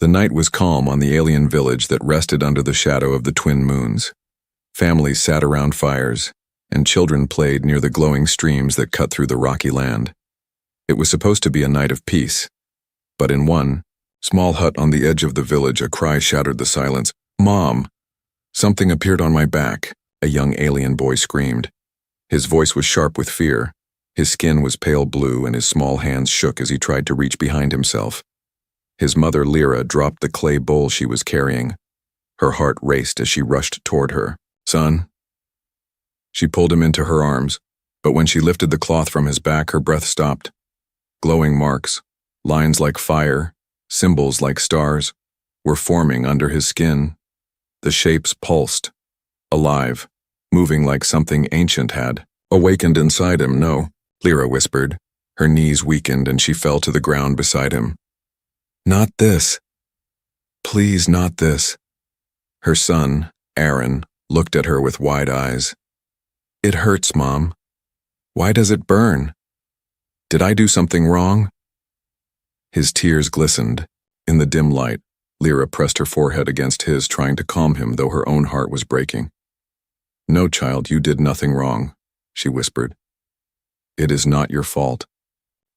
The night was calm on the alien village that rested under the shadow of the twin moons. Families sat around fires, and children played near the glowing streams that cut through the rocky land. It was supposed to be a night of peace, but in one small hut on the edge of the village, a cry shattered the silence. "Mom!" Something appeared on my back, a young alien boy screamed. His voice was sharp with fear. His skin was pale blue and his small hands shook as he tried to reach behind himself. His mother, Lyra, dropped the clay bowl she was carrying. Her heart raced as she rushed toward her. "Son?" She pulled him into her arms, but when she lifted the cloth from his back, her breath stopped. Glowing marks, lines like fire, symbols like stars, were forming under his skin. The shapes pulsed, alive, moving like something ancient had awakened inside him. "No," Lyra whispered. Her knees weakened and she fell to the ground beside him. "Not this. Please, not this." Her son, Aaron, looked at her with wide eyes. "It hurts, Mom. Why does it burn? Did I do something wrong?" His tears glistened. In the dim light, Lyra pressed her forehead against his, trying to calm him, though her own heart was breaking. "No, child, you did nothing wrong," she whispered. "It is not your fault."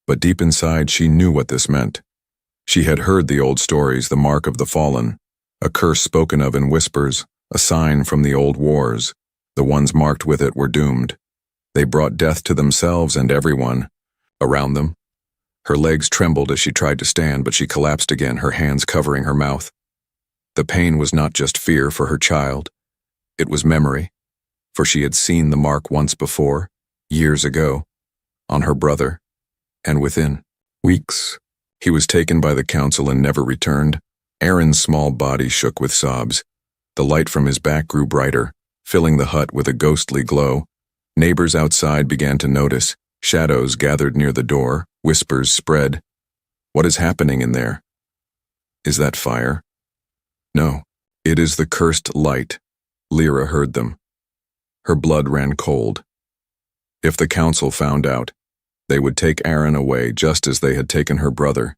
But deep inside, she knew what this meant. She had heard the old stories, the mark of the fallen, a curse spoken of in whispers, a sign from the old wars. The ones marked with it were doomed. They brought death to themselves and everyone around them. Her legs trembled as she tried to stand, but she collapsed again, her hands covering her mouth. The pain was not just fear for her child. It was memory, for she had seen the mark once before, years ago, on her brother, and within weeks, he was taken by the council and never returned. Aaron's small body shook with sobs. The light from his back grew brighter, filling the hut with a ghostly glow. Neighbors outside began to notice. Shadows gathered near the door. Whispers spread. "What is happening in there? Is that fire?" "No, it is the cursed light." Lyra heard them. Her blood ran cold. If the council found out, they would take Aaron away just as they had taken her brother.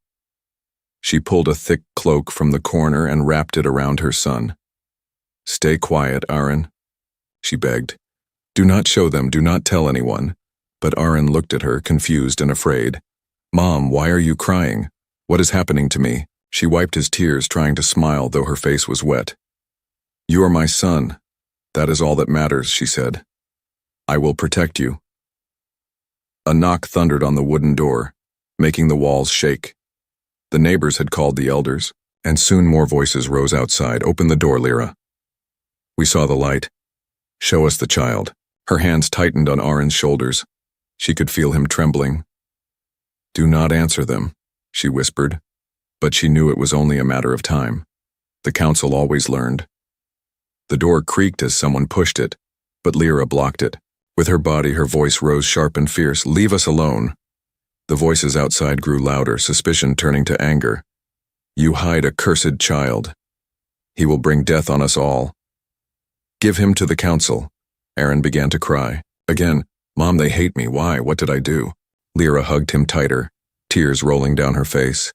She pulled a thick cloak from the corner and wrapped it around her son. "Stay quiet, Aaron," she begged. "Do not show them, do not tell anyone." But Aaron looked at her, confused and afraid. "Mom, why are you crying? What is happening to me?" She wiped his tears, trying to smile, though her face was wet. "You are my son. That is all that matters," she said. "I will protect you." A knock thundered on the wooden door, making the walls shake. The neighbors had called the elders, and soon more voices rose outside. "Open the door, Lyra." We saw the light. "Show us the child." Her hands tightened on Aaron's shoulders. She could feel him trembling. "Do not answer them," she whispered, but she knew it was only a matter of time. The council always learned. The door creaked as someone pushed it, but Lyra blocked it. With her body, her voice rose sharp and fierce. "Leave us alone." The voices outside grew louder, suspicion turning to anger. "You hide a cursed child. He will bring death on us all. Give him to the council." Aaron began to cry. Again, "Mom, they hate me. Why? What did I do?" Lyra hugged him tighter, tears rolling down her face.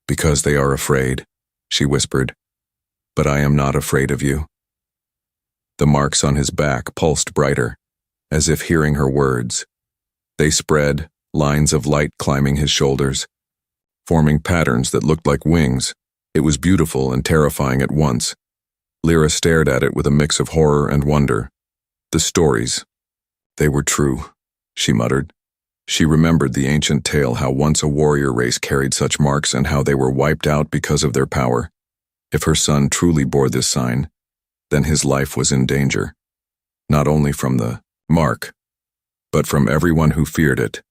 "Because they are afraid," she whispered. "But I am not afraid of you." The marks on his back pulsed brighter, as if hearing her words. They spread, lines of light climbing his shoulders, forming patterns that looked like wings. It was beautiful and terrifying at once. Lyra stared at it with a mix of horror and wonder. The stories, they were true, she muttered. She remembered the ancient tale, how once a warrior race carried such marks and how they were wiped out because of their power. If her son truly bore this sign, then his life was in danger, not only from the mark, but from everyone who feared it.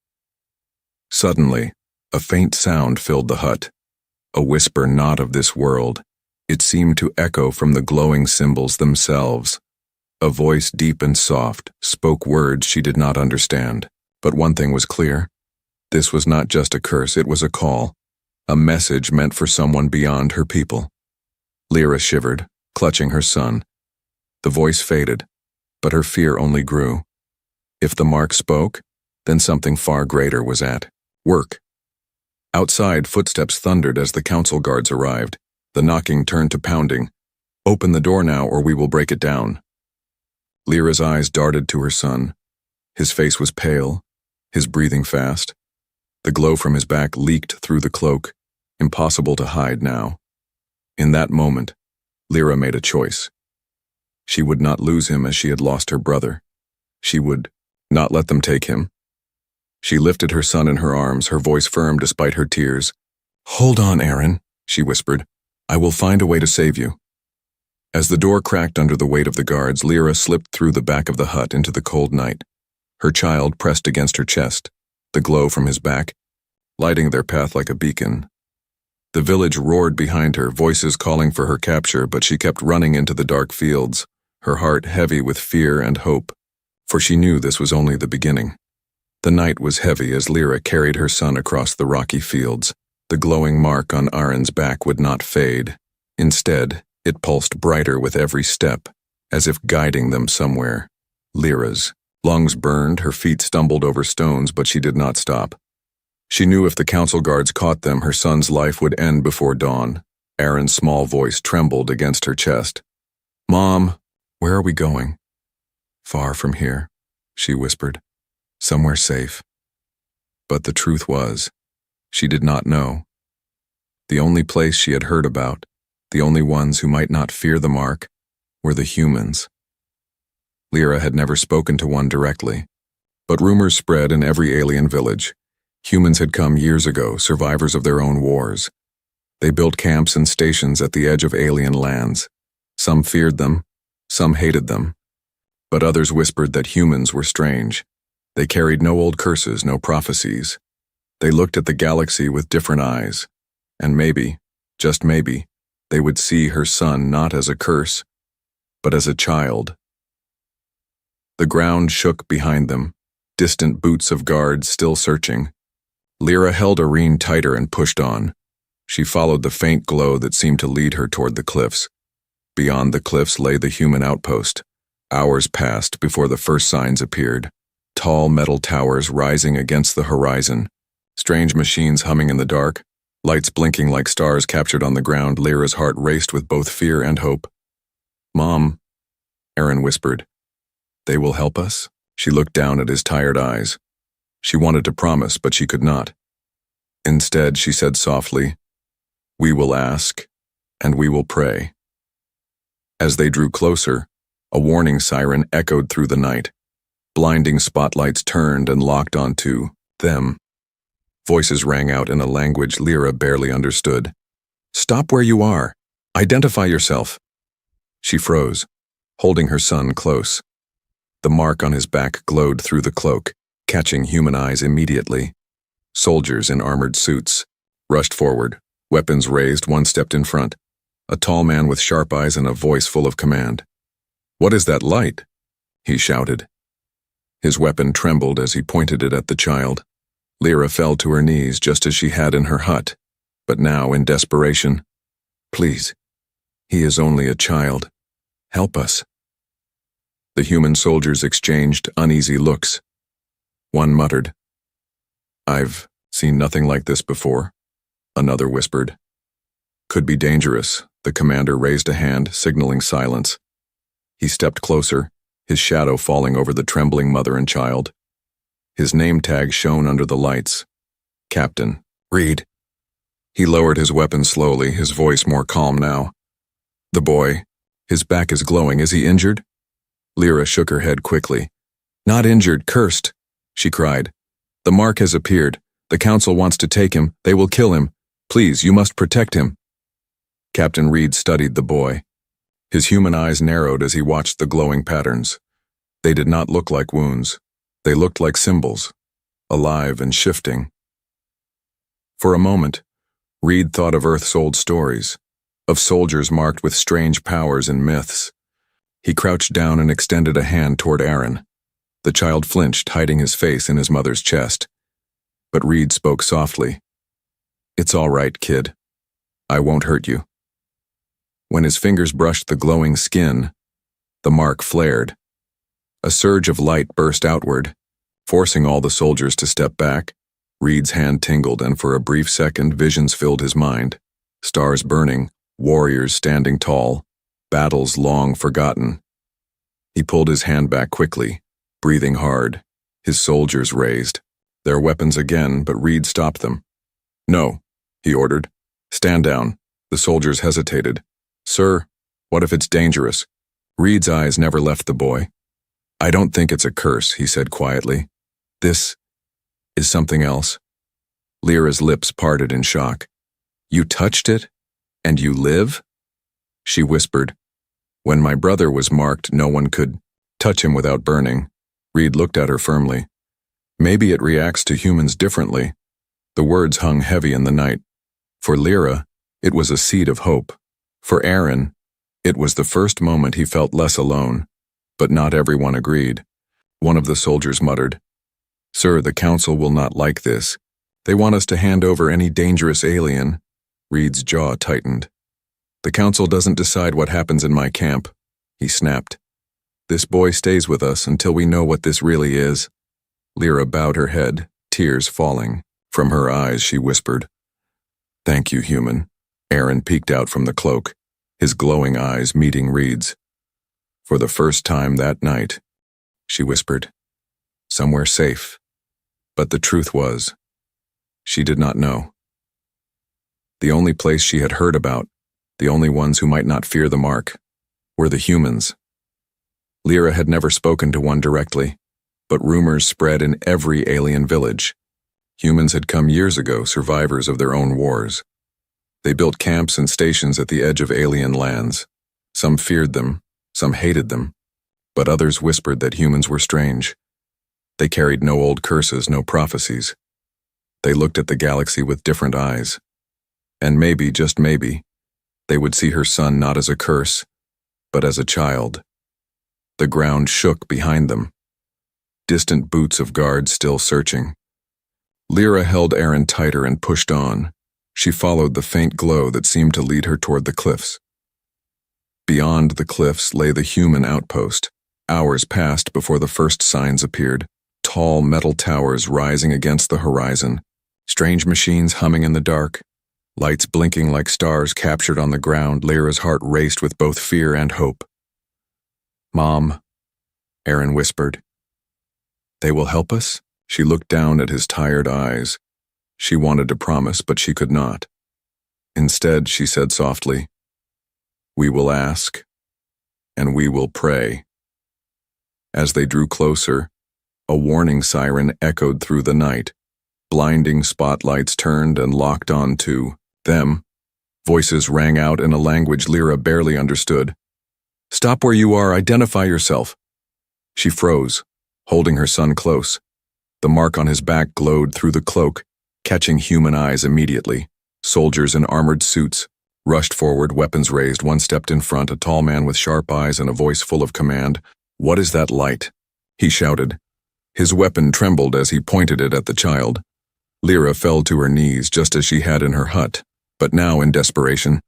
Suddenly, a faint sound filled the hut, a whisper not of this world. It seemed to echo from the glowing symbols themselves. A voice deep and soft spoke words she did not understand. But one thing was clear. This was not just a curse, it was a call, a message meant for someone beyond her people. Lyra shivered, clutching her son. The voice faded, but her fear only grew. If the mark spoke, then something far greater was at work. Outside, footsteps thundered as the council guards arrived. The knocking turned to pounding. "Open the door now, or we will break it down." Lyra's eyes darted to her son. His face was pale, his breathing fast. The glow from his back leaked through the cloak, impossible to hide now. In that moment, Lyra made a choice. She would not lose him as she had lost her brother. She would not let them take him. She lifted her son in her arms, her voice firm despite her tears. "Hold on, Aaron," she whispered. "I will find a way to save you." As the door cracked under the weight of the guards, Lyra slipped through the back of the hut into the cold night. Her child pressed against her chest, the glow from his back, lighting their path like a beacon. The village roared behind her, voices calling for her capture, but she kept running into the dark fields, her heart heavy with fear and hope, for she knew this was only the beginning. The night was heavy as Lyra carried her son across the rocky fields. The glowing mark on Aaron's back would not fade. Instead, it pulsed brighter with every step, as if guiding them somewhere. Lyra's lungs burned, her feet stumbled over stones, but she did not stop. She knew if the council guards caught them, her son's life would end before dawn. Aaron's small voice trembled against her chest. "Mom, where are we going?" "Far from here," she whispered. "Somewhere safe." But the truth was, she did not know. The only place she had heard about, the only ones who might not fear the mark, were the humans. Lyra had never spoken to one directly, but rumors spread in every alien village. Humans had come years ago, survivors of their own wars. They built camps and stations at the edge of alien lands. Some feared them, some hated them, but others whispered that humans were strange. They carried no old curses, no prophecies. They looked at the galaxy with different eyes, and maybe, just maybe, they would see her son not as a curse, but as a child. The ground shook behind them, distant boots of guards still searching. Lyra held Irene tighter and pushed on. She followed the faint glow that seemed to lead her toward the cliffs. Beyond the cliffs lay the human outpost. Hours passed before the first signs appeared. Tall metal towers rising against the horizon. Strange machines humming in the dark. Lights blinking like stars captured on the ground. Lyra's heart raced with both fear and hope. "Mom," Aaron whispered. "They will help us?" She looked down at his tired eyes. She wanted to promise, but she could not. Instead, she said softly, "We will ask, and we will pray." As they drew closer, a warning siren echoed through the night. Blinding spotlights turned and locked onto them. Voices rang out in a language Lyra barely understood. "Stop where you are. Identify yourself." She froze, holding her son close. The mark on his back glowed through the cloak, catching human eyes immediately. Soldiers in armored suits rushed forward, weapons raised. One stepped in front, a tall man with sharp eyes and a voice full of command. "What is that light?" he shouted. His weapon trembled as he pointed it at the child. Lyra fell to her knees just as she had in her hut, but now in desperation. "Please, he is only a child. Help us." The human soldiers exchanged uneasy looks. One muttered, "I've seen nothing like this before." Another whispered, "Could be dangerous." The commander raised a hand, signaling silence. He stepped closer, his shadow falling over the trembling mother and child. His name tag shone under the lights. "Captain Reed." He lowered his weapon slowly, his voice more calm now. "The boy, his back is glowing. Is he injured?" Lyra shook her head quickly. "Not injured, cursed," she cried. "The mark has appeared. The council wants to take him. They will kill him. Please, you must protect him." Captain Reed studied the boy. His human eyes narrowed as he watched the glowing patterns. They did not look like wounds. They looked like symbols, alive and shifting. For a moment, Reed thought of Earth's old stories, of soldiers marked with strange powers and myths. He crouched down and extended a hand toward Aaron. The child flinched, hiding his face in his mother's chest. But Reed spoke softly. "It's all right, kid. I won't hurt you." When his fingers brushed the glowing skin, the mark flared. A surge of light burst outward, forcing all the soldiers to step back. Reed's hand tingled, and for a brief second visions filled his mind. Stars burning, warriors standing tall, battles long forgotten. He pulled his hand back quickly, breathing hard, his soldiers raised. Their weapons again, but Reed stopped them. "No," he ordered. "Stand down." The soldiers hesitated. "Sir, what if it's dangerous?" Reed's eyes never left the boy. "I don't think it's a curse," he said quietly. "This is something else." Lyra's lips parted in shock. "You touched it? And you live?" She whispered. "When my brother was marked, no one could touch him without burning." Reed looked at her firmly. "Maybe it reacts to humans differently." The words hung heavy in the night. For Lyra, it was a seed of hope. For Aaron, it was the first moment he felt less alone. But not everyone agreed. One of the soldiers muttered, "Sir, the council will not like this. They want us to hand over any dangerous alien." Reed's jaw tightened. "The council doesn't decide what happens in my camp," he snapped. "This boy stays with us until we know what this really is." Lyra bowed her head, tears falling. From her eyes, she whispered, "Thank you, human." Aaron peeked out from the cloak, his glowing eyes meeting Reed's. "For the first time that night," she whispered, "somewhere safe." But the truth was, she did not know. The only place she had heard about, the only ones who might not fear the mark, were the humans. Lyra had never spoken to one directly, but rumors spread in every alien village. Humans had come years ago, survivors of their own wars. They built camps and stations at the edge of alien lands. Some feared them, some hated them, but others whispered that humans were strange. They carried no old curses, no prophecies. They looked at the galaxy with different eyes. And maybe, just maybe, they would see her son not as a curse, but as a child. The ground shook behind them. Distant boots of guards still searching. Lyra held Aaron tighter and pushed on. She followed the faint glow that seemed to lead her toward the cliffs. Beyond the cliffs lay the human outpost. Hours passed before the first signs appeared. Tall metal towers rising against the horizon. Strange machines humming in the dark. Lights blinking like stars captured on the ground. Lyra's heart raced with both fear and hope. "Mom," Aaron whispered. "They will help us?" She looked down at his tired eyes. She wanted to promise, but she could not. Instead, she said softly, "We will ask, and we will pray." As they drew closer, a warning siren echoed through the night. Blinding spotlights turned and locked on to them. Voices rang out in a language Lyra barely understood. "Stop where you are, identify yourself." She froze, holding her son close. The mark on his back glowed through the cloak, catching human eyes immediately. Soldiers in armored suits rushed forward, weapons raised. One stepped in front, a tall man with sharp eyes and a voice full of command. "What is that light?" he shouted. His weapon trembled as he pointed it at the child. Lyra fell to her knees just as she had in her hut, but now in desperation.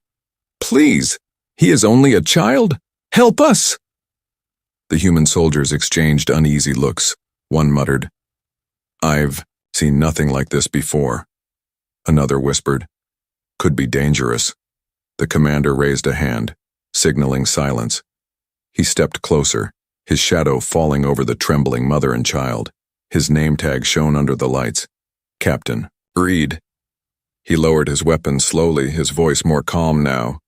"Please, he is only a child. Help us!" The human soldiers exchanged uneasy looks. One muttered, "I've seen nothing like this before." Another whispered, "Could be dangerous." The commander raised a hand, signaling silence. He stepped closer, his shadow falling over the trembling mother and child. His name tag shone under the lights. "Captain Reed." He lowered his weapon slowly, his voice more calm now.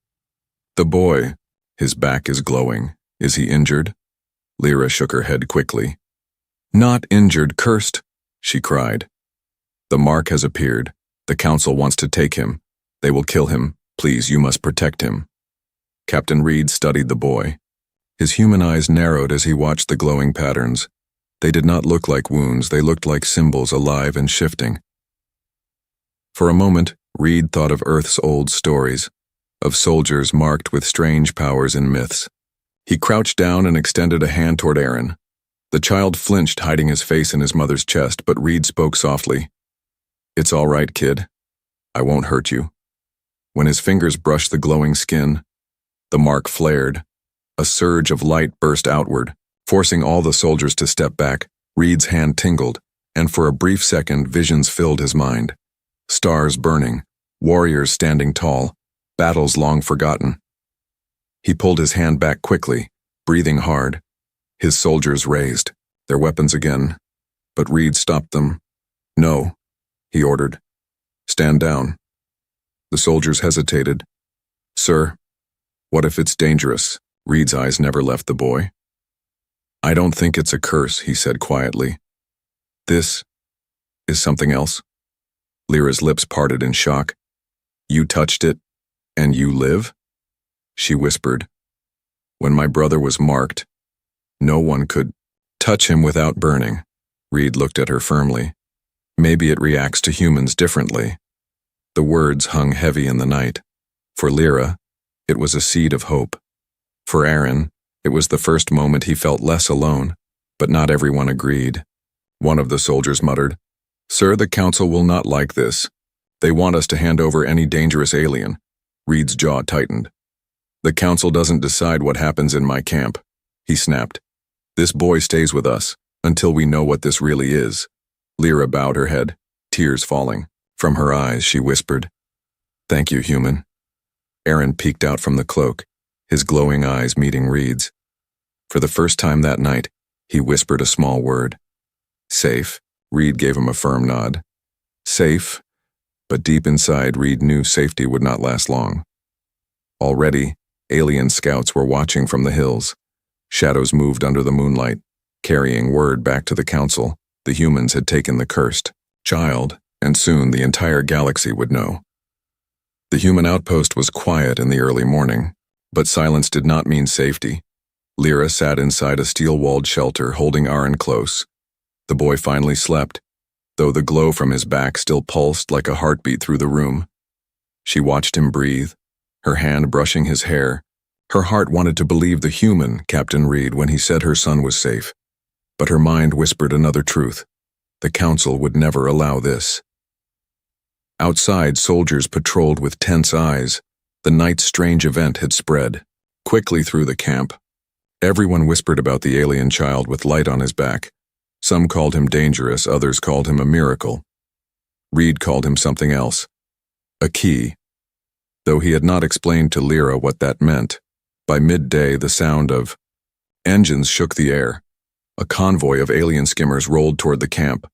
"The boy, his back is glowing. Is he injured?" Lyra shook her head quickly. "Not injured, cursed," she cried. "The mark has appeared. The council wants to take him. They will kill him. Please, you must protect him." Captain Reed studied the boy. His human eyes narrowed as he watched the glowing patterns. They did not look like wounds, they looked like symbols alive and shifting. For a moment, Reed thought of Earth's old stories, of soldiers marked with strange powers and myths. He crouched down and extended a hand toward Aaron. The child flinched, hiding his face in his mother's chest, but Reed spoke softly. "It's all right, kid. I won't hurt you." When his fingers brushed the glowing skin, the mark flared. A surge of light burst outward, forcing all the soldiers to step back. Reed's hand tingled, and for a brief second visions filled his mind. Stars burning, warriors standing tall, battles long forgotten. He pulled his hand back quickly, breathing hard. His soldiers raised, their weapons again, but Reed stopped them. "No," he ordered. "Stand down." The soldiers hesitated. "Sir, what if it's dangerous?" Reed's eyes never left the boy. "I don't think it's a curse," he said quietly. "This is something else." Lyra's lips parted in shock. "You touched it, and you live?" She whispered. "When my brother was marked, no one could touch him without burning." Reed looked at her firmly. "Maybe it reacts to humans differently." The words hung heavy in the night. For Lyra, it was a seed of hope. For Aaron, it was the first moment he felt less alone, but not everyone agreed. One of the soldiers muttered, "Sir, the council will not like this. They want us to hand over any dangerous alien." Reed's jaw tightened. "The council doesn't decide what happens in my camp," he snapped. "This boy stays with us until we know what this really is." Lyra bowed her head, tears falling. From her eyes, she whispered, "Thank you, human." Aaron peeked out from the cloak, his glowing eyes meeting Reed's. For the first time that night, he whispered a small word. "Safe." Reed gave him a firm nod. Safe, but deep inside, Reed knew safety would not last long. Already, alien scouts were watching from the hills. Shadows moved under the moonlight, carrying word back to the council. The humans had taken the cursed child, and soon the entire galaxy would know. The human outpost was quiet in the early morning, but silence did not mean safety. Lyra sat inside a steel-walled shelter, holding Aaron close. The boy finally slept, though the glow from his back still pulsed like a heartbeat through the room. She watched him breathe, her hand brushing his hair. Her heart wanted to believe the human, Captain Reed, when he said her son was safe. But her mind whispered another truth. The council would never allow this. Outside, soldiers patrolled with tense eyes. The night's strange event had spread quickly through the camp. Everyone whispered about the alien child with light on his back. Some called him dangerous, others called him a miracle. Reed called him something else. A key. Though he had not explained to Lyra what that meant, by midday the sound of engines shook the air. A convoy of alien skimmers rolled toward the camp,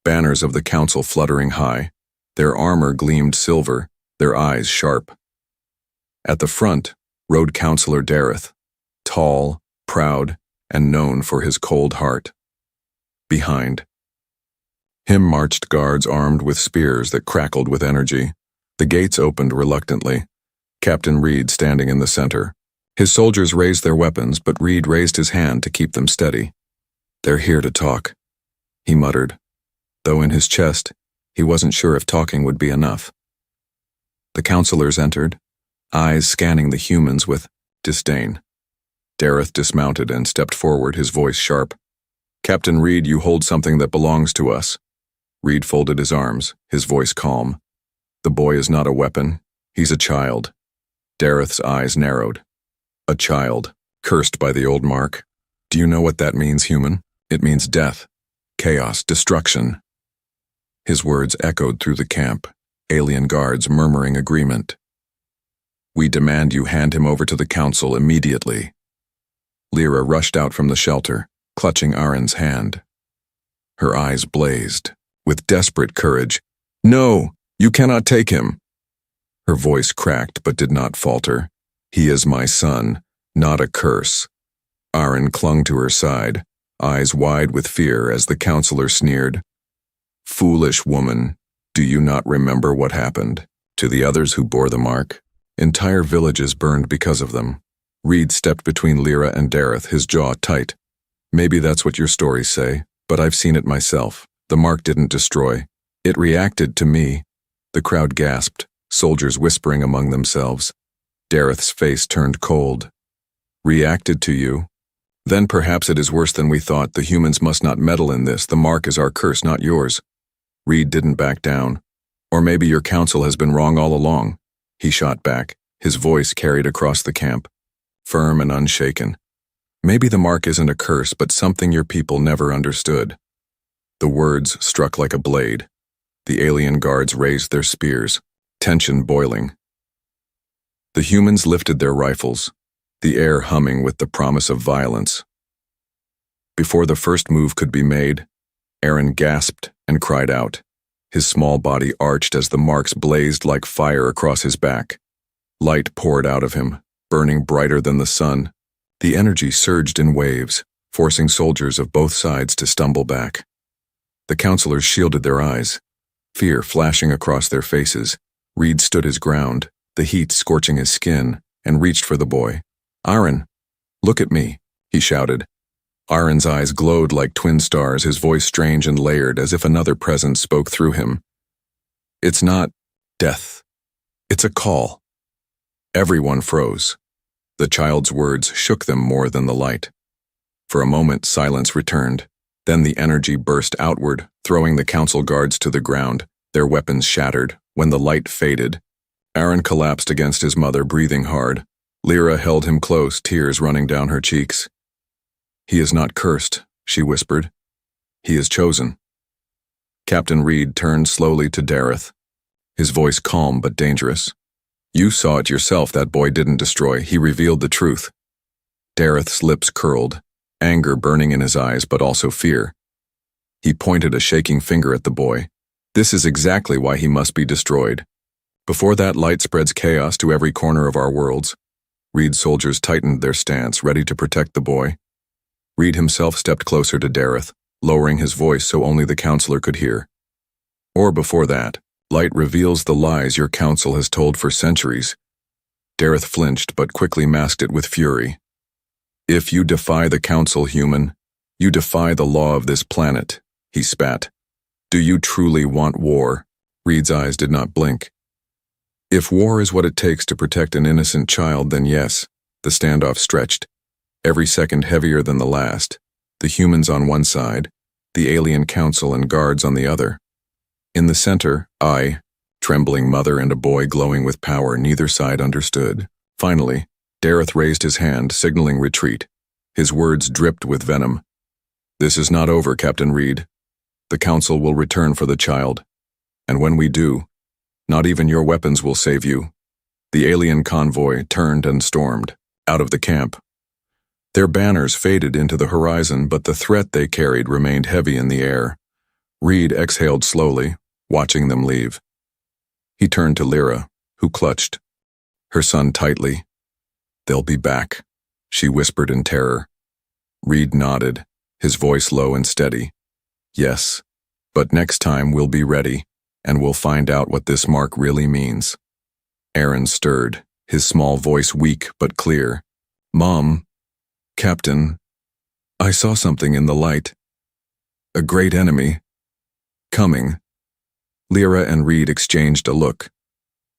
banners of the council fluttering high. Their armor gleamed silver, their eyes sharp. At the front rode Counselor Dareth, tall, proud, and known for his cold heart. Behind him marched guards armed with spears that crackled with energy. The gates opened reluctantly, Captain Reed standing in the center. His soldiers raised their weapons, but Reed raised his hand to keep them steady. "They're here to talk," he muttered, though in his chest, he wasn't sure if talking would be enough. The counselors entered, eyes scanning the humans with disdain. Dareth dismounted and stepped forward, his voice sharp. "Captain Reed, you hold something that belongs to us." Reed folded his arms, his voice calm. "The boy is not a weapon. He's a child." Dareth's eyes narrowed. "A child, cursed by the old mark. Do you know what that means, human? It means death, chaos, destruction." His words echoed through the camp, alien guards murmuring agreement. "We demand you hand him over to the council immediately." Lyra rushed out from the shelter, clutching Aaron's hand. Her eyes blazed with desperate courage. "No, you cannot take him." Her voice cracked but did not falter. "He is my son, not a curse." Aaron clung to her side, eyes wide with fear as the counselor sneered. "Foolish woman, do you not remember what happened to the others who bore the mark? Entire villages burned because of them." Reed stepped between Lyra and Dareth, his jaw tight. "Maybe that's what your stories say, but I've seen it myself. The mark didn't destroy. It reacted to me." The crowd gasped, soldiers whispering among themselves. Dareth's face turned cold. "Reacted to you? Then perhaps it is worse than we thought. The humans must not meddle in this. The mark is our curse, not yours." Reed didn't back down. "Or maybe your counsel has been wrong all along," he shot back, his voice carried across the camp, firm and unshaken. "Maybe the mark isn't a curse, but something your people never understood." The words struck like a blade. The alien guards raised their spears, tension boiling. The humans lifted their rifles, the air humming with the promise of violence. Before the first move could be made, Aaron gasped and cried out. His small body arched as the marks blazed like fire across his back. Light poured out of him, burning brighter than the sun. The energy surged in waves, forcing soldiers of both sides to stumble back. The counselors shielded their eyes, fear flashing across their faces. Reed stood his ground, the heat scorching his skin, and reached for the boy. "Aaron, look at me," he shouted. Aaron's eyes glowed like twin stars, his voice strange and layered, as if another presence spoke through him. "It's not death. It's a call." Everyone froze. The child's words shook them more than the light. For a moment, silence returned. Then the energy burst outward, throwing the council guards to the ground, their weapons shattered. When the light faded, Aaron collapsed against his mother, breathing hard. Lyra held him close, tears running down her cheeks. "He is not cursed," she whispered. "He is chosen." Captain Reed turned slowly to Dareth, his voice calm but dangerous. "You saw it yourself, that boy didn't destroy. He revealed the truth." Dareth's lips curled, anger burning in his eyes, but also fear. He pointed a shaking finger at the boy. "This is exactly why he must be destroyed. Before that light spreads chaos to every corner of our worlds." Reed's soldiers tightened their stance, ready to protect the boy. Reed himself stepped closer to Dareth, lowering his voice so only the counselor could hear. "Or before that, light reveals the lies your council has told for centuries." Dareth flinched but quickly masked it with fury. "If you defy the council, human, you defy the law of this planet," he spat. "Do you truly want war?" Reed's eyes did not blink. "If war is what it takes to protect an innocent child, then yes." The standoff stretched, every second heavier than the last, the humans on one side, the alien council and guards on the other. In the center, trembling mother and a boy glowing with power neither side understood. Finally, Dareth raised his hand, signaling retreat. His words dripped with venom. "This is not over, Captain Reed. The council will return for the child. And when we do, not even your weapons will save you." The alien convoy turned and stormed out of the camp. Their banners faded into the horizon, but the threat they carried remained heavy in the air. Reed exhaled slowly, watching them leave. He turned to Lyra, who clutched her son tightly. "They'll be back," she whispered in terror. Reed nodded, his voice low and steady. "Yes, but next time we'll be ready, and we'll find out what this mark really means." Aaron stirred, his small voice weak but clear. "Mom, Captain, I saw something in the light. A great enemy. Coming." Lyra and Reed exchanged a look.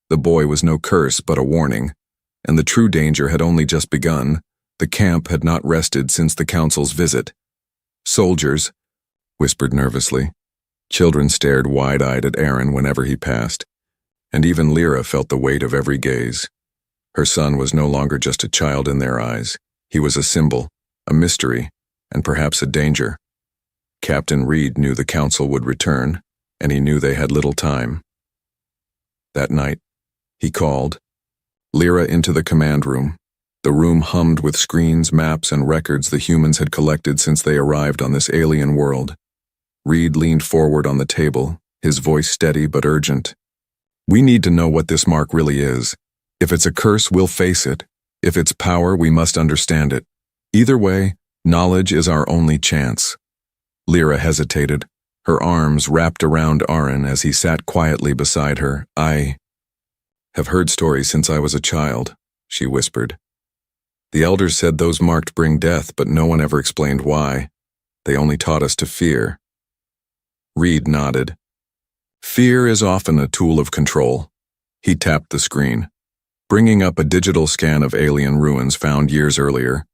The boy was no curse but a warning, and the true danger had only just begun. The camp had not rested since the council's visit. "Soldiers," whispered nervously. Children stared wide-eyed at Aaron whenever he passed, and even Lyra felt the weight of every gaze. Her son was no longer just a child in their eyes. He was a symbol, a mystery, and perhaps a danger. Captain Reed knew the council would return, and he knew they had little time. That night, he called Lyra into the command room. The room hummed with screens, maps, and records the humans had collected since they arrived on this alien world. Reed leaned forward on the table, his voice steady but urgent. "We need to know what this mark really is. If it's a curse, we'll face it. If it's power, we must understand it. Either way, knowledge is our only chance." Lyra hesitated, her arms wrapped around Aaron as he sat quietly beside her. "I have heard stories since I was a child," she whispered. "The elders said those marked bring death, but no one ever explained why. They only taught us to fear." Reed nodded. "Fear is often a tool of control." He tapped the screen, bringing up a digital scan of alien ruins found years earlier.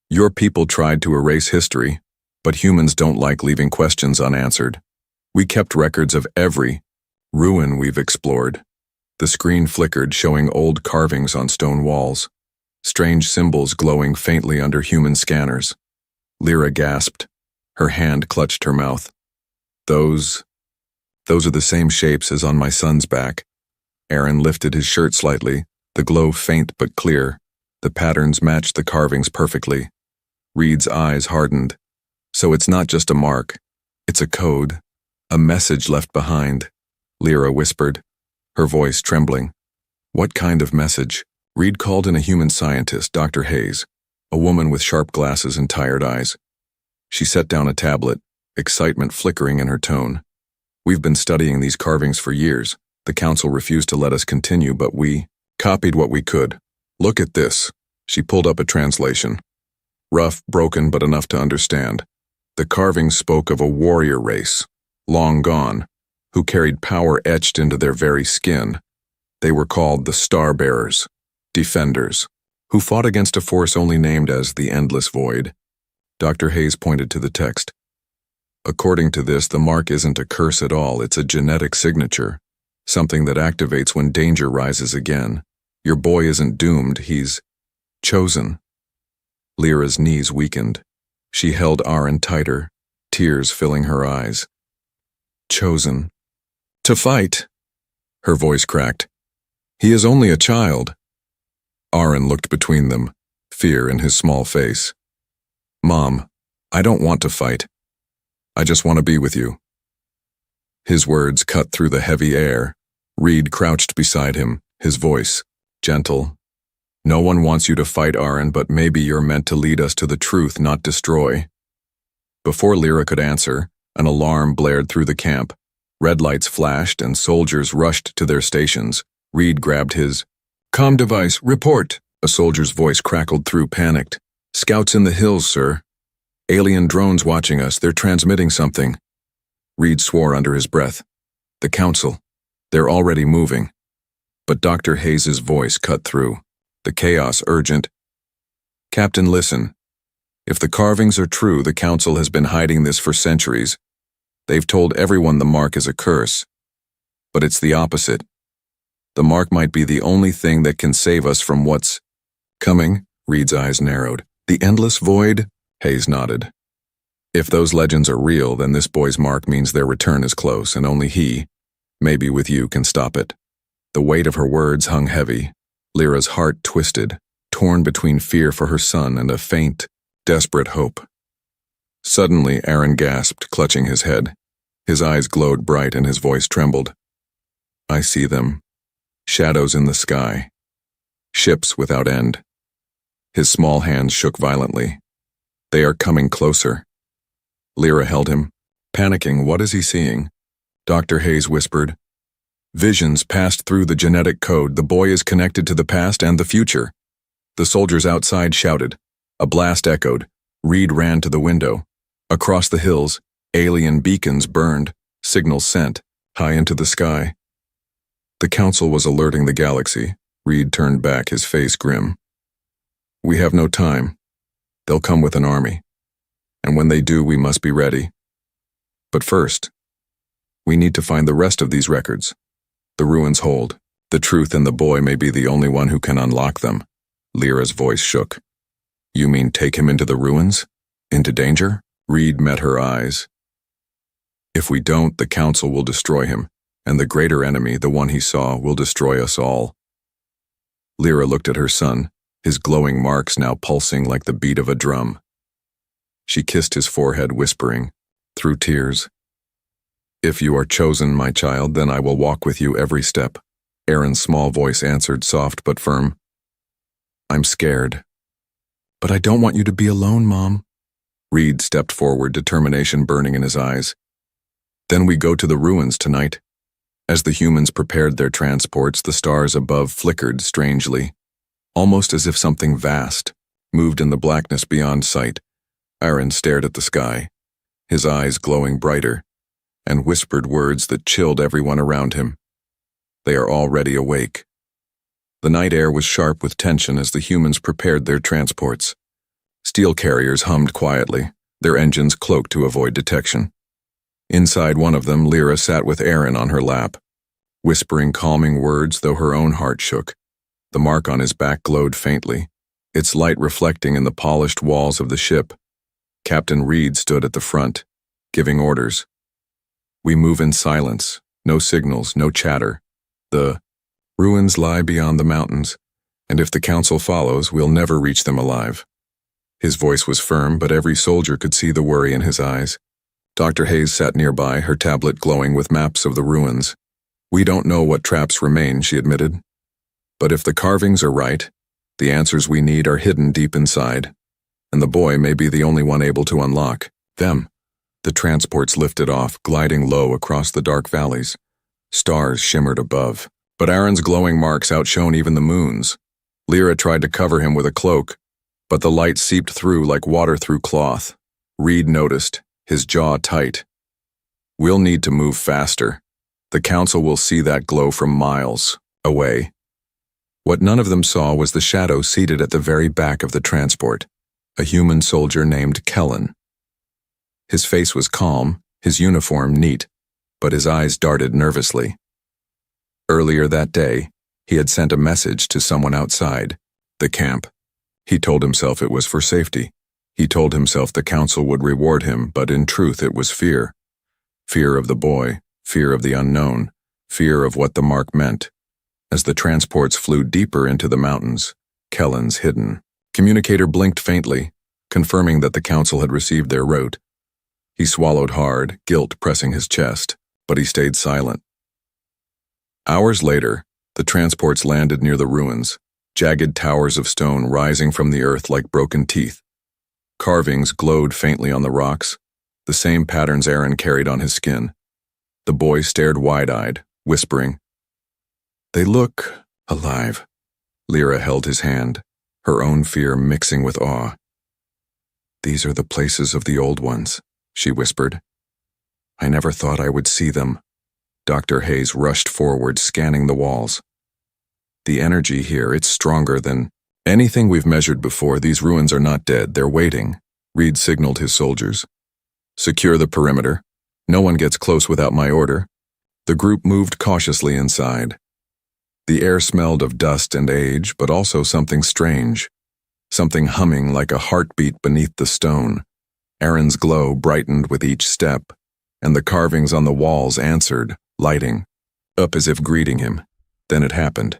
"Your people tried to erase history, but humans don't like leaving questions unanswered. We kept records of every ruin we've explored." The screen flickered, showing old carvings on stone walls, strange symbols glowing faintly under human scanners. Lyra gasped. Her hand clutched her mouth. Those are the same shapes as on my son's back. Aaron lifted his shirt slightly, the glow faint but clear. The patterns matched the carvings perfectly. Reed's eyes hardened. So it's not just a mark. It's a code. A message left behind. Lyra whispered, her voice trembling. What kind of message? Reed called in a human scientist, Dr. Hayes, a woman with sharp glasses and tired eyes. She set down a tablet, excitement flickering in her tone. We've been studying these carvings for years. The council refused to let us continue, but we copied what we could. Look at this. She pulled up a translation. Rough, broken, but enough to understand. The carvings spoke of a warrior race, long gone, who carried power etched into their very skin. They were called the Star-Bearers, defenders, who fought against a force only named as the Endless Void. Dr. Hayes pointed to the text. According to this, the mark isn't a curse at all, it's a genetic signature, something that activates when danger rises again. Your boy isn't doomed, he's chosen. Lyra's knees weakened. She held Aaron tighter, tears filling her eyes. Chosen. To fight. Her voice cracked. He is only a child. Aaron looked between them, fear in his small face. Mom, I don't want to fight. I just want to be with you. His words cut through the heavy air. Reed crouched beside him, his voice gentle. No one wants you to fight, Aaron, but maybe you're meant to lead us to the truth, not destroy. Before Lyra could answer, an alarm blared through the camp. Red lights flashed and soldiers rushed to their stations. Reed grabbed his comm device. Report! A soldier's voice crackled through, panicked. Scouts in the hills, sir. Alien drones watching us. They're transmitting something. Reed swore under his breath. The council. They're already moving. But Dr. Hayes's voice cut through. The chaos urgent. Captain, listen. If the carvings are true, the council has been hiding this for centuries. They've told everyone the mark is a curse. But it's the opposite. The mark might be the only thing that can save us from what's coming. Reed's eyes narrowed. The endless void? Hayes nodded. If those legends are real, then this boy's mark means their return is close, and only he, maybe with you, can stop it. The weight of her words hung heavy. Lyra's heart twisted, torn between fear for her son and a faint, desperate hope. Suddenly, Aaron gasped, clutching his head. His eyes glowed bright and his voice trembled. I see them. Shadows in the sky. Ships without end. His small hands shook violently. They are coming closer. Lyra held him. Panicking, what is he seeing? Dr. Hayes whispered. Visions passed through the genetic code. The boy is connected to the past and the future. The soldiers outside shouted. A blast echoed. Reed ran to the window. Across the hills, alien beacons burned, signals sent, high into the sky. The council was alerting the galaxy. Reed turned back, his face grim. We have no time. They'll come with an army. And when they do, we must be ready. But first, we need to find the rest of these records. The ruins hold. The truth and the boy may be the only one who can unlock them. Lyra's voice shook. You mean take him into the ruins? Into danger? Reed met her eyes. If we don't, the council will destroy him, and the greater enemy, the one he saw, will destroy us all. Lyra looked at her son, his glowing marks now pulsing like the beat of a drum. She kissed his forehead, whispering, through tears, If you are chosen, my child, then I will walk with you every step. Aaron's small voice answered, soft but firm. I'm scared. But I don't want you to be alone, Mom. Reed stepped forward, determination burning in his eyes. Then we go to the ruins tonight. As the humans prepared their transports, the stars above flickered strangely, almost as if something vast moved in the blackness beyond sight. Aaron stared at the sky, his eyes glowing brighter, and whispered words that chilled everyone around him. They are already awake. The night air was sharp with tension as the humans prepared their transports. Steel carriers hummed quietly, their engines cloaked to avoid detection. Inside one of them, Lyra sat with Aaron on her lap, whispering calming words though her own heart shook. The mark on his back glowed faintly, its light reflecting in the polished walls of the ship. Captain Reed stood at the front, giving orders. We move in silence, no signals, no chatter. The ruins lie beyond the mountains, and if the council follows, we'll never reach them alive. His voice was firm, but every soldier could see the worry in his eyes. Dr. Hayes sat nearby, her tablet glowing with maps of the ruins. We don't know what traps remain, she admitted. But if the carvings are right, the answers we need are hidden deep inside, and the boy may be the only one able to unlock them. The transports lifted off, gliding low across the dark valleys. Stars shimmered above, but Aaron's glowing marks outshone even the moons. Lyra tried to cover him with a cloak, but the light seeped through like water through cloth. Reed noticed, his jaw tight. We'll need to move faster. The council will see that glow from miles away. What none of them saw was the shadow seated at the very back of the transport, a human soldier named Kellen. His face was calm, his uniform neat, but his eyes darted nervously. Earlier that day, he had sent a message to someone outside the camp. He told himself it was for safety. He told himself the council would reward him, but in truth it was fear. Fear of the boy, fear of the unknown, fear of what the mark meant. As the transports flew deeper into the mountains, Kellen's hidden communicator blinked faintly, confirming that the council had received their route. He swallowed hard, guilt pressing his chest, but he stayed silent. Hours later, the transports landed near the ruins, jagged towers of stone rising from the earth like broken teeth. Carvings glowed faintly on the rocks, the same patterns Aaron carried on his skin. The boy stared wide-eyed, whispering, "They look alive." Lyra held his hand, her own fear mixing with awe. "These are the places of the old ones," she whispered. "I never thought I would see them." Dr. Hayes rushed forward, scanning the walls. "The energy here, it's stronger than anything we've measured before. These ruins are not dead, they're waiting." Reed signaled his soldiers. "Secure the perimeter. No one gets close without my order." The group moved cautiously inside. The air smelled of dust and age, but also something strange, something humming like a heartbeat beneath the stone. Aaron's glow brightened with each step, and the carvings on the walls answered, lighting up as if greeting him. Then it happened.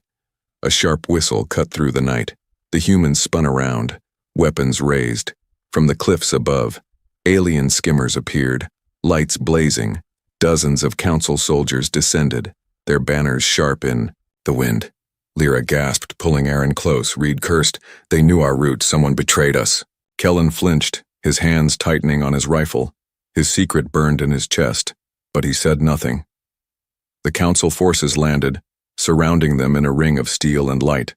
A sharp whistle cut through the night. The humans spun around, weapons raised. From the cliffs above, alien skimmers appeared, lights blazing. Dozens of council soldiers descended, their banners sharp in the wind. Lyra gasped, pulling Aaron close. Reed cursed. "They knew our route. Someone betrayed us." Kellen flinched, his hands tightening on his rifle. His secret burned in his chest, but he said nothing. The council forces landed, surrounding them in a ring of steel and light.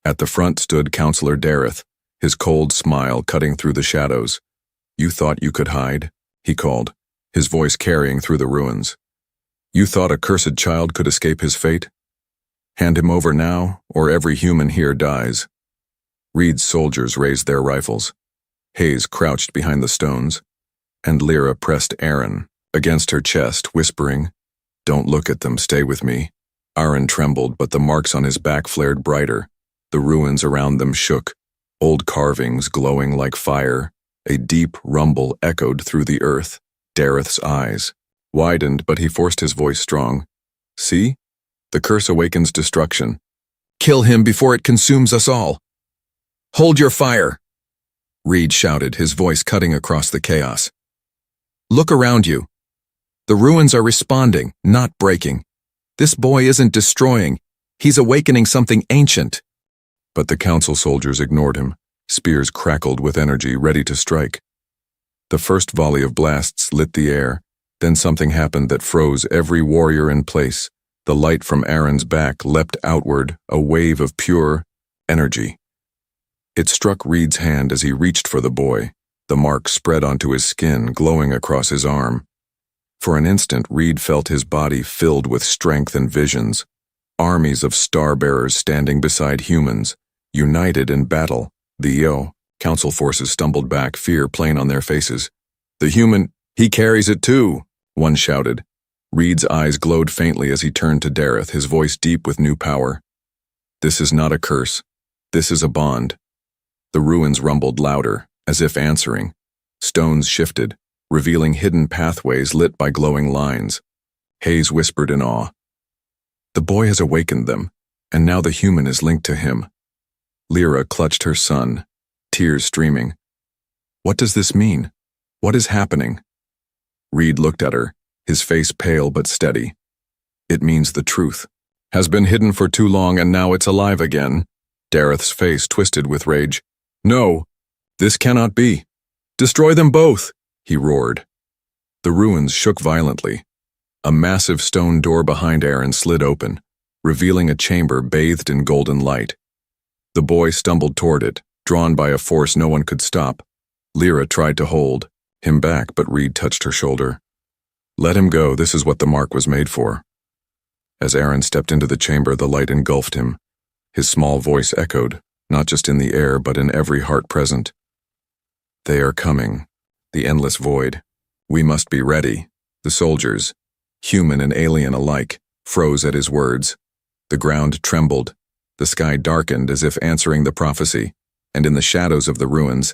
At the front stood Counselor Dareth, his cold smile cutting through the shadows. "You thought you could hide?" he called, his voice carrying through the ruins. "You thought a cursed child could escape his fate? Hand him over now, or every human here dies." Reed's soldiers raised their rifles. Hayes crouched behind the stones, and Lyra pressed Aaron against her chest, whispering, "Don't look at them, stay with me." Aaron trembled, but the marks on his back flared brighter. The ruins around them shook, old carvings glowing like fire. A deep rumble echoed through the earth. Dareth's eyes widened, but he forced his voice strong. "See? The curse awakens destruction. Kill him before it consumes us all. Hold your fire!" Reed shouted, his voice cutting across the chaos. "Look around you. The ruins are responding, not breaking. This boy isn't destroying. He's awakening something ancient." But the council soldiers ignored him. Spears crackled with energy, ready to strike. The first volley of blasts lit the air. Then something happened that froze every warrior in place. The light from Aaron's back leapt outward, a wave of pure energy. It struck Reed's hand as he reached for the boy. The mark spread onto his skin, glowing across his arm. For an instant, Reed felt his body filled with strength and visions. Armies of star-bearers standing beside humans, united in battle. The council forces stumbled back, fear plain on their faces. "The human, he carries it too," one shouted. Reed's eyes glowed faintly as he turned to Dareth, his voice deep with new power. "This is not a curse. This is a bond." The ruins rumbled louder, as if answering. Stones shifted, revealing hidden pathways lit by glowing lines. Hayes whispered in awe. The boy has awakened them, and now the human is linked to him. Lyra clutched her son, tears streaming. What does this mean? What is happening? Reed looked at her, his face pale but steady. It means the truth. Has been hidden for too long and now it's alive again. Dareth's face twisted with rage. No, this cannot be. Destroy them both, he roared. The ruins shook violently. A massive stone door behind Aaron slid open, revealing a chamber bathed in golden light. The boy stumbled toward it, drawn by a force no one could stop. Lyra tried to hold him back, but Reed touched her shoulder. Let him go, this is what the mark was made for. As Aaron stepped into the chamber, the light engulfed him. His small voice echoed, not just in the air, but in every heart present. They are coming, the endless void. We must be ready. The soldiers, human and alien alike, froze at his words. The ground trembled. The sky darkened as if answering the prophecy, and in the shadows of the ruins,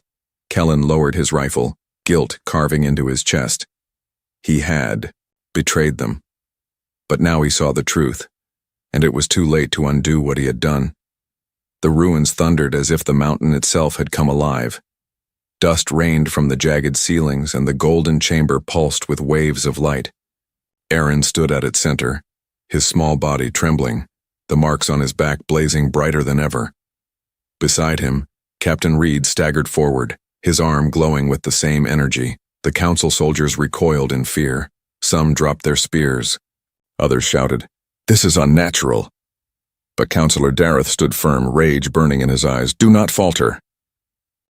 Kellen lowered his rifle, guilt carving into his chest. He had betrayed them. But now he saw the truth, and it was too late to undo what he had done. The ruins thundered as if the mountain itself had come alive. Dust rained from the jagged ceilings, and the golden chamber pulsed with waves of light. Aaron stood at its center, his small body trembling, the marks on his back blazing brighter than ever. Beside him, Captain Reed staggered forward, his arm glowing with the same energy. The council soldiers recoiled in fear. Some dropped their spears. Others shouted, "This is unnatural." But Councillor Dareth stood firm, rage burning in his eyes. "Do not falter,"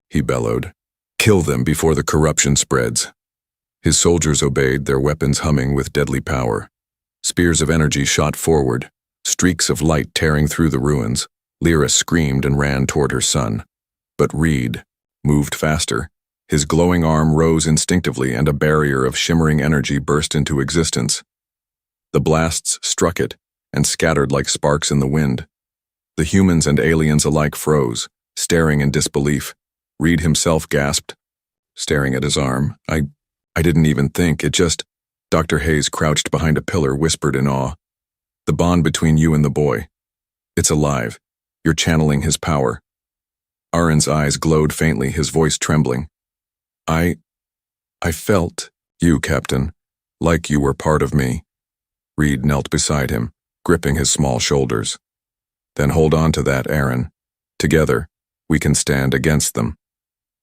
he bellowed. "Kill them before the corruption spreads." His soldiers obeyed, their weapons humming with deadly power. Spears of energy shot forward, streaks of light tearing through the ruins. Lyra screamed and ran toward her son. But Reed moved faster. His glowing arm rose instinctively, and a barrier of shimmering energy burst into existence. The blasts struck it and scattered like sparks in the wind. The humans and aliens alike froze, staring in disbelief. Reed himself gasped, staring at his arm. I didn't even think, it just..." Dr. Hayes, crouched behind a pillar, whispered in awe. "The bond between you and the boy. It's alive. You're channeling his power." Aaron's eyes glowed faintly, his voice trembling. I felt you, Captain, like you were part of me." Reed knelt beside him, gripping his small shoulders. "Then hold on to that, Aaron. Together, we can stand against them."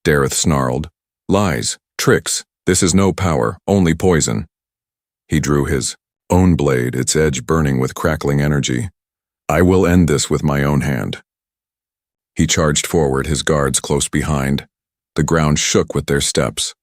Dareth snarled. "Lies, tricks, this is no power, only poison." He drew his own blade, its edge burning with crackling energy. "I will end this with my own hand." He charged forward, his guards close behind. The ground shook with their steps,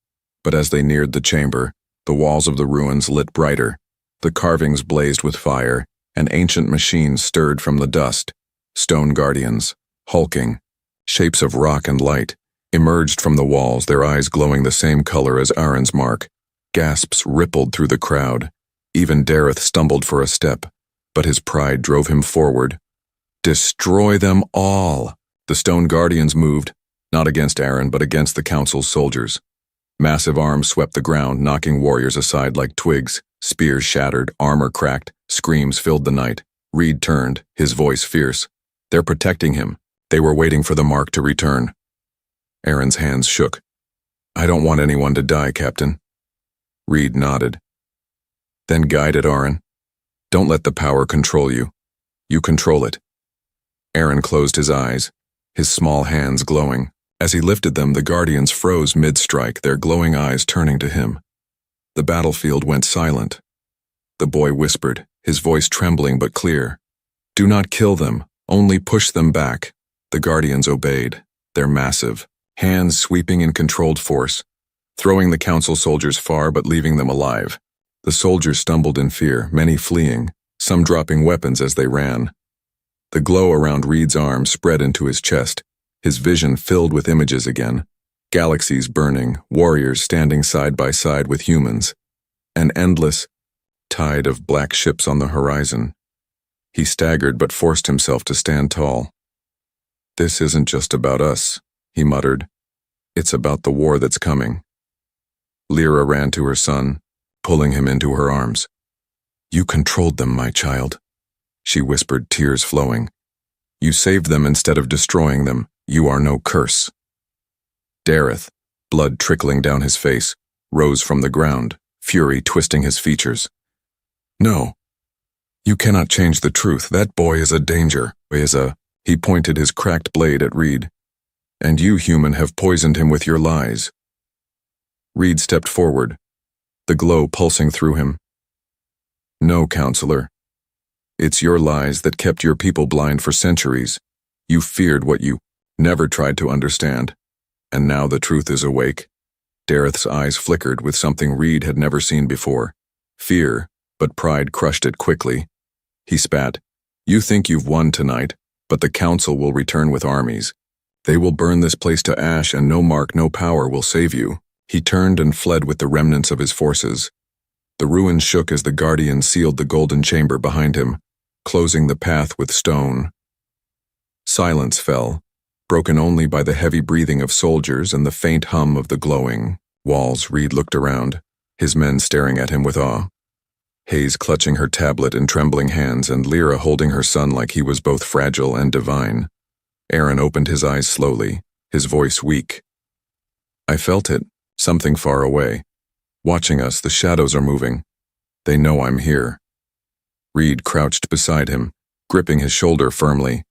but as they neared the chamber, the walls of the ruins lit brighter. The carvings blazed with fire, and ancient machines stirred from the dust. Stone guardians, hulking, shapes of rock and light, emerged from the walls, their eyes glowing the same color as Aaron's mark. Gasps rippled through the crowd. Even Dareth stumbled for a step, but his pride drove him forward. "Destroy them all!" The stone guardians moved, not against Aaron, but against the council's soldiers. Massive arms swept the ground, knocking warriors aside like twigs. Spears shattered, armor cracked, screams filled the night. Reed turned, his voice fierce. "They're protecting him. They were waiting for the mark to return." Aaron's hands shook. "I don't want anyone to die, Captain." Reed nodded. "Then guide it, Aaron. Don't let the power control you. You control it." Aaron closed his eyes, his small hands glowing. As he lifted them, the guardians froze mid-strike, their glowing eyes turning to him. The battlefield went silent. The boy whispered, his voice trembling but clear. "Do not kill them, only push them back." The guardians obeyed, their massive hands sweeping in controlled force, throwing the council soldiers far but leaving them alive. The soldiers stumbled in fear, many fleeing, some dropping weapons as they ran. The glow around Reed's arm spread into his chest, his vision filled with images again. Galaxies burning, warriors standing side by side with humans. An endless tide of black ships on the horizon. He staggered but forced himself to stand tall. "This isn't just about us," he muttered. "It's about the war that's coming." Lyra ran to her son, pulling him into her arms. You controlled them, my child, she whispered, tears flowing. You saved them instead of destroying them. You are no curse. Dareth, blood trickling down his face, rose from the ground, fury twisting his features. No. You cannot change the truth. That boy is a danger. He pointed his cracked blade at Reed. And you, human, have poisoned him with your lies. Reed stepped forward, the glow pulsing through him. No, counselor. It's your lies that kept your people blind for centuries. You feared what you never tried to understand. And now the truth is awake. Dareth's eyes flickered with something Reed had never seen before. Fear, but pride crushed it quickly. He spat. You think you've won tonight, but the council will return with armies. They will burn this place to ash, and no mark, no power will save you. He turned and fled with the remnants of his forces. The ruins shook as the guardian sealed the golden chamber behind him, closing the path with stone. Silence fell, broken only by the heavy breathing of soldiers and the faint hum of the glowing walls. Reed looked around, his men staring at him with awe. Hayes clutching her tablet in trembling hands and Lyra holding her son like he was both fragile and divine. Aaron opened his eyes slowly, his voice weak. I felt it, something far away. Watching us, the shadows are moving. They know I'm here. Reed crouched beside him, gripping his shoulder firmly.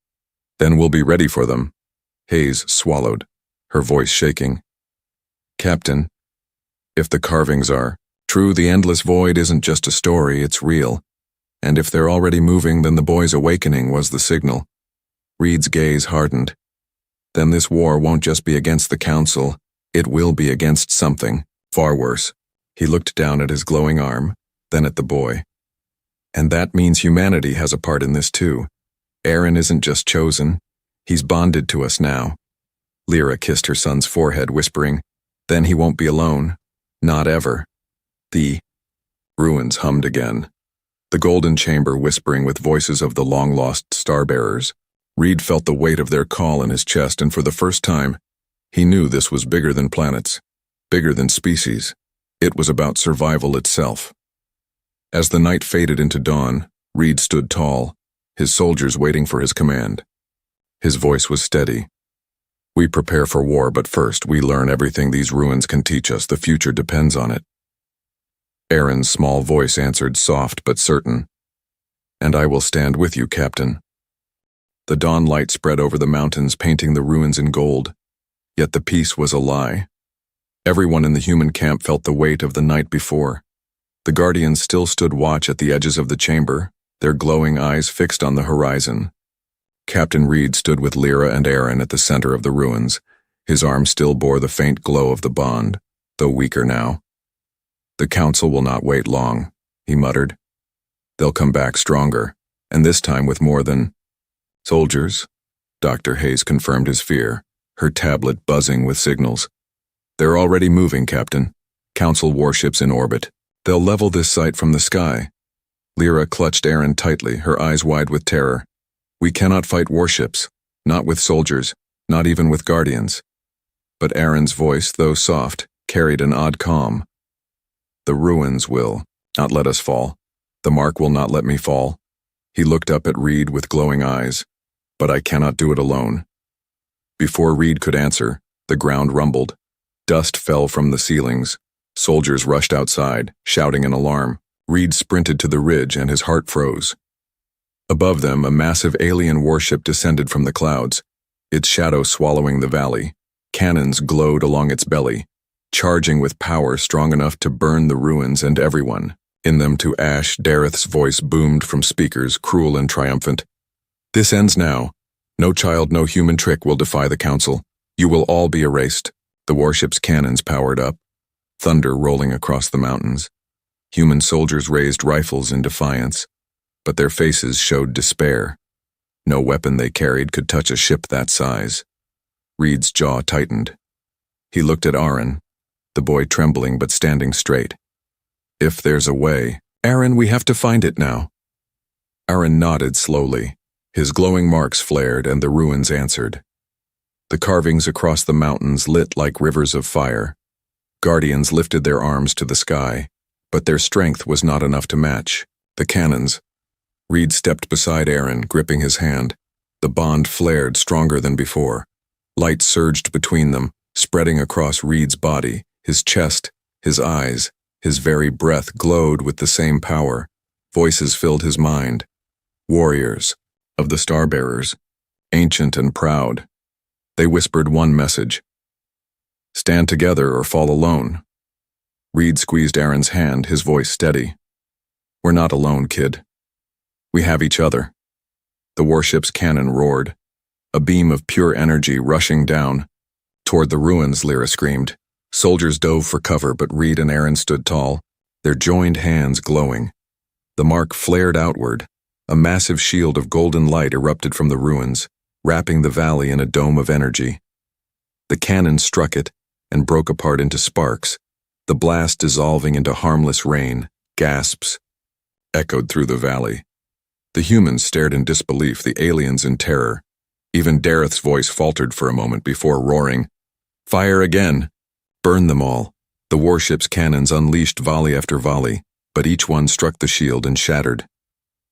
Then we'll be ready for them. Hayes swallowed, her voice shaking. Captain, if the carvings are true, the endless void isn't just a story, it's real. And if they're already moving, then the boy's awakening was the signal. Reed's gaze hardened. Then this war won't just be against the council, it will be against something, far worse. He looked down at his glowing arm, then at the boy. And that means humanity has a part in this too. Aaron isn't just chosen, he's bonded to us now. Lyra kissed her son's forehead, whispering, then he won't be alone. Not ever. The ruins hummed again. The golden chamber whispering with voices of the long-lost starbearers. Reed felt the weight of their call in his chest, and for the first time, he knew this was bigger than planets, bigger than species. It was about survival itself. As the night faded into dawn, Reed stood tall, his soldiers waiting for his command. His voice was steady. We prepare for war, but first we learn everything these ruins can teach us. The future depends on it. Aaron's small voice answered, soft but certain. And I will stand with you, Captain. The dawn light spread over the mountains, painting the ruins in gold. Yet the peace was a lie. Everyone in the human camp felt the weight of the night before. The guardians still stood watch at the edges of the chamber, their glowing eyes fixed on the horizon. Captain Reed stood with Lyra and Aaron at the center of the ruins. His arm still bore the faint glow of the bond, though weaker now. The council will not wait long, he muttered. They'll come back stronger, and this time with more than soldiers. Dr. Hayes confirmed his fear, her tablet buzzing with signals. They're already moving, Captain. Council warships in orbit. They'll level this site from the sky. Lyra clutched Aaron tightly, her eyes wide with terror. We cannot fight warships, not with soldiers, not even with guardians. But Aaron's voice, though soft, carried an odd calm. The ruins will not let us fall. The mark will not let me fall. He looked up at Reed with glowing eyes. But I cannot do it alone. Before Reed could answer, the ground rumbled. Dust fell from the ceilings. Soldiers rushed outside, shouting in alarm. Reed sprinted to the ridge and his heart froze. Above them, a massive alien warship descended from the clouds, its shadow swallowing the valley. Cannons glowed along its belly, charging with power strong enough to burn the ruins and everyone in them to ash. Dareth's voice boomed from speakers, cruel and triumphant. This ends now. No child, no human trick will defy the council. You will all be erased. The warship's cannons powered up, thunder rolling across the mountains. Human soldiers raised rifles in defiance, but their faces showed despair. No weapon they carried could touch a ship that size. Reed's jaw tightened. He looked at Aaron, the boy trembling but standing straight. If there's a way, Aaron, we have to find it now. Aaron nodded slowly. His glowing marks flared and the ruins answered. The carvings across the mountains lit like rivers of fire. Guardians lifted their arms to the sky, but their strength was not enough to match. The cannons. Reed stepped beside Aaron, gripping his hand. The bond flared stronger than before. Light surged between them, spreading across Reed's body, his chest, his eyes. His very breath glowed with the same power. Voices filled his mind. Warriors, of the Starbearers, ancient and proud. They whispered one message. Stand together or fall alone. Reed squeezed Aaron's hand, his voice steady. We're not alone, kid. We have each other. The warship's cannon roared. A beam of pure energy rushing down. Toward the ruins, Lyra screamed. Soldiers dove for cover, but Reed and Aaron stood tall, their joined hands glowing. The mark flared outward. A massive shield of golden light erupted from the ruins, wrapping the valley in a dome of energy. The cannon struck it and broke apart into sparks, the blast dissolving into harmless rain. Gasps echoed through the valley. The humans stared in disbelief, the aliens in terror. Even Dareth's voice faltered for a moment before roaring, Fire again! Burn them all. The warship's cannons unleashed volley after volley, but each one struck the shield and shattered.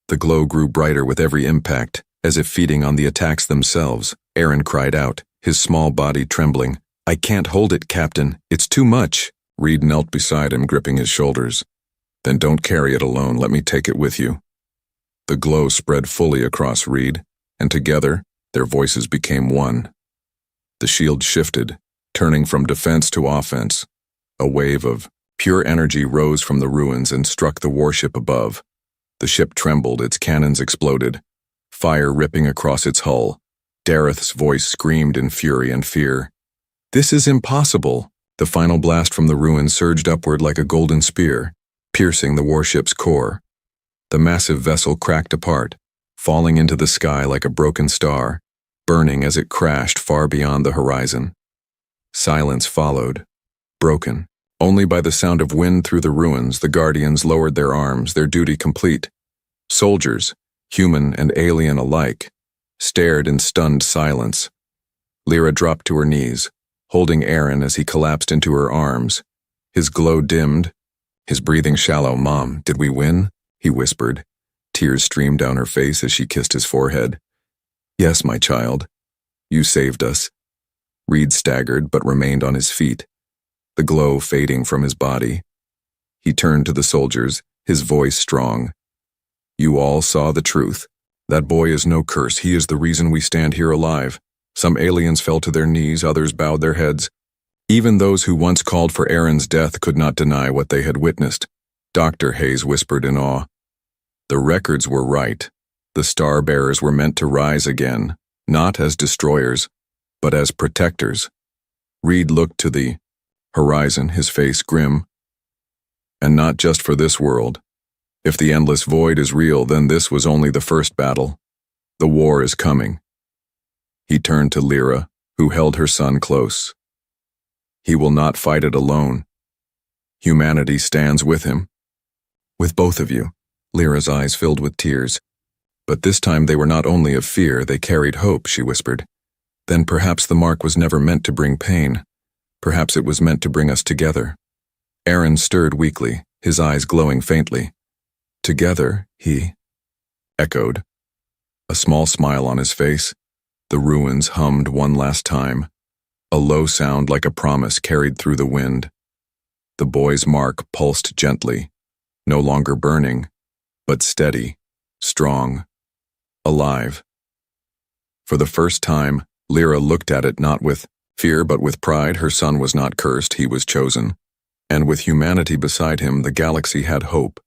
The glow grew brighter with every impact, as if feeding on the attacks themselves. Aaron cried out, his small body trembling. I can't hold it, Captain. It's too much. Reed knelt beside him, gripping his shoulders. Then don't carry it alone. Let me take it with you. The glow spread fully across Reed, and together, their voices became one. The shield shifted, turning from defense to offense. A wave of pure energy rose from the ruins and struck the warship above. The ship trembled, its cannons exploded, fire ripping across its hull. Dareth's voice screamed in fury and fear. This is impossible! The final blast from the ruins surged upward like a golden spear, piercing the warship's core. The massive vessel cracked apart, falling into the sky like a broken star, burning as it crashed far beyond the horizon. Silence followed, broken. Only by the sound of wind through the ruins, the Guardians lowered their arms, their duty complete. Soldiers, human and alien alike, stared in stunned silence. Lyra dropped to her knees, holding Aaron as he collapsed into her arms. His glow dimmed, his breathing shallow. Mom, did we win? He whispered. Tears streamed down her face as she kissed his forehead. Yes, my child. You saved us. Reed staggered but remained on his feet, the glow fading from his body. He turned to the soldiers, his voice strong. You all saw the truth. That boy is no curse. He is the reason we stand here alive. Some aliens fell to their knees, others bowed their heads. Even those who once called for Aaron's death could not deny what they had witnessed. Dr. Hayes whispered in awe. The records were right. The Starbearers were meant to rise again, not as destroyers, but as protectors. Reed looked to the horizon, his face grim. And not just for this world. If the endless void is real, then this was only the first battle. The war is coming. He turned to Lyra, who held her son close. He will not fight it alone. Humanity stands with him. With both of you. Lyra's eyes filled with tears. But this time they were not only of fear, they carried hope, she whispered. Then perhaps the mark was never meant to bring pain. Perhaps it was meant to bring us together. Aaron stirred weakly, his eyes glowing faintly. Together, he echoed. A small smile on his face. The ruins hummed one last time. A low sound like a promise carried through the wind. The boy's mark pulsed gently, no longer burning, but steady, strong, alive. For the first time, Lyra looked at it not with fear but with pride. Her son was not cursed, he was chosen. And with humanity beside him, the galaxy had hope.